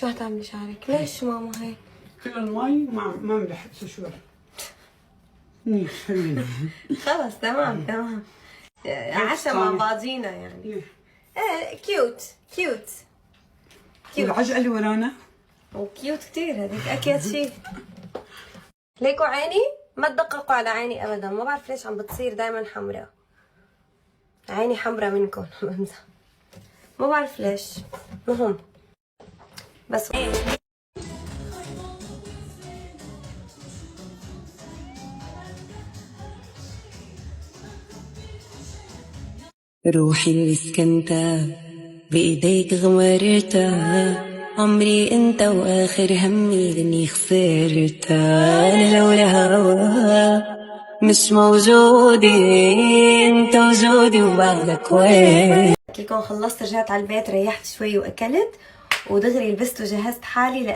شو هتعملي شعرك؟ ليش ماما هيك؟ كل المي ما ملحت شوي. منيح حلوين. خلص تمام. عشا مع بعضينا يعني. ايه كيوت. والعجقة اللي ورانا وكيوت كتير هذيك اكيد شيء. ليكوا عيني ما تدققوا على عيني ابدا، ما بعرف ليش عم بتصير دائما حمراء. عيني حمراء منكم ما بعرف ليش. مهم بس روحي اللي سكنتها بإيديك غمرتها، عمري انت واخر همي لاني خسرتها. انا لولا هواها مش موجودة، انت وجودي وبعدك وين. كيكون خلصت رجعت على البيت ريحت شوي واكلت ودغري لبست وجهزت حالي